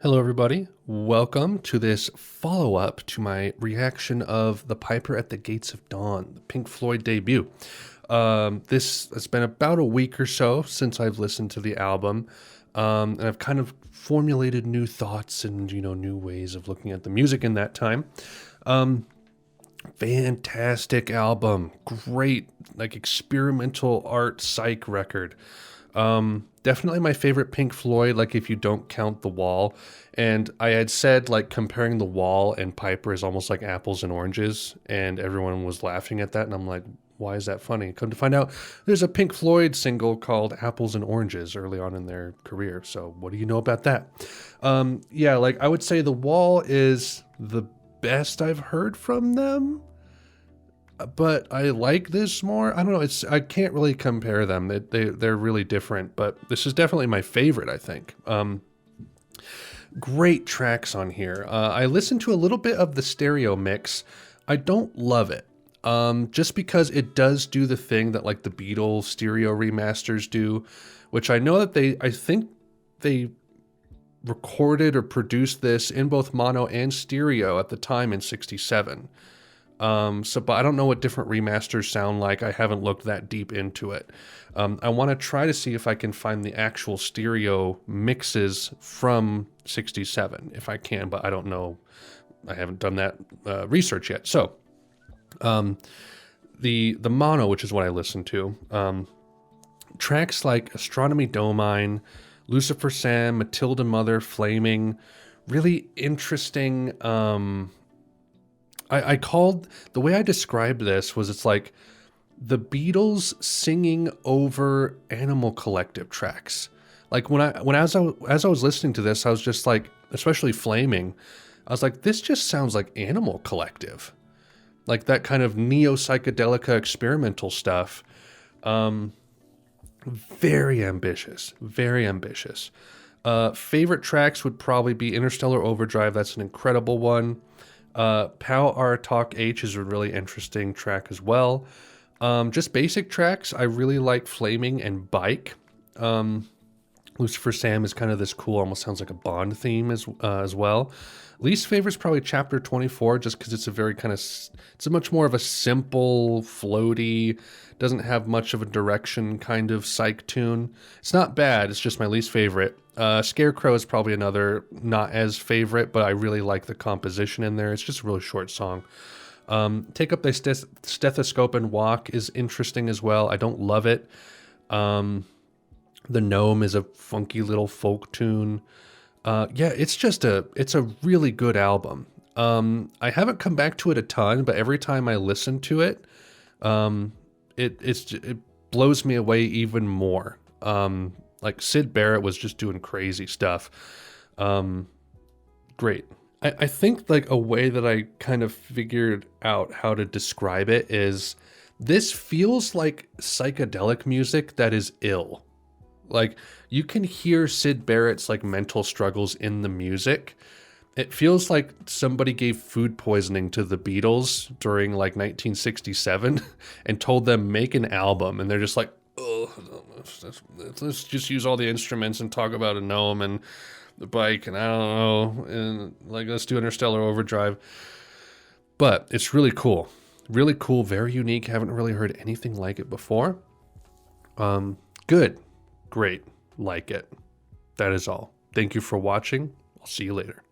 Hello, everybody. Welcome to this follow-up to my reaction of The Piper at the Gates of Dawn, the Pink Floyd debut. This has been about a week or so since I've listened to the album, and I've kind of formulated new thoughts and, new ways of looking at the music in that time. Fantastic album. Great, experimental art psych record. Definitely my favorite Pink Floyd, if you don't count The Wall. And I had said, comparing The Wall and Piper is almost like apples and oranges, and everyone was laughing at that, and I'm like, why is that funny? Come to find out, there's a Pink Floyd single called Apples and Oranges early on in their career, so what do you know about that? I would say The Wall is the best I've heard from them, but I like this more. I don't know. I can't really compare them. They're really different, but this is definitely my favorite, I think. Great tracks on here. I listened to a little bit of the stereo mix. I don't love it. Just because it does do the thing that the Beatles stereo remasters do, which I know that I think they recorded or produced this in both mono and stereo at the time in '67. But I don't know what different remasters sound like. I haven't looked that deep into it. I want to try to see if I can find the actual stereo mixes from '67, if I can, but I don't know. I haven't done that research yet. So, the mono, which is what I listened to, tracks like Astronomy Domine, Lucifer Sam, Matilda Mother, Flaming, really interesting. I called, the way I described this was it's like the Beatles singing over Animal Collective tracks. As I was listening to this, I was just like, especially Flaming, I was like, this just sounds like Animal Collective. Like that kind of neo-psychedelica experimental stuff. Very ambitious, very ambitious. Favorite tracks would probably be Interstellar Overdrive. That's an incredible one. Pow R Talk H is a really interesting track as well. Just basic tracks, I really like Flaming and Bike. Lucifer Sam is kind of this cool, almost sounds like a Bond theme as well. Least favorite is probably Chapter 24, just because it's a very it's a much more of a simple, floaty, doesn't have much of a direction kind of psych tune. It's not bad, it's just my least favorite. Scarecrow is probably another not as favorite, but I really like the composition in there. It's just a really short song. Take Up Thy Stethoscope and Walk is interesting as well. I don't love it. The Gnome is a funky little folk tune. It's a really good album. I haven't come back to it a ton, but every time I listen to it, it blows me away even more. Syd Barrett was just doing crazy stuff. Great. I think a way that I kind of figured out how to describe it is this feels like psychedelic music that is ill. You can hear Syd Barrett's mental struggles in the music. It feels like somebody gave food poisoning to the Beatles during 1967 and told them make an album, and they're just like, oh, let's just use all the instruments and talk about a gnome and the bike and I don't know, and let's do Interstellar Overdrive. But it's really cool, very unique. Haven't really heard anything like it before. Good. Great. Like it. That is all. Thank you for watching. I'll see you later.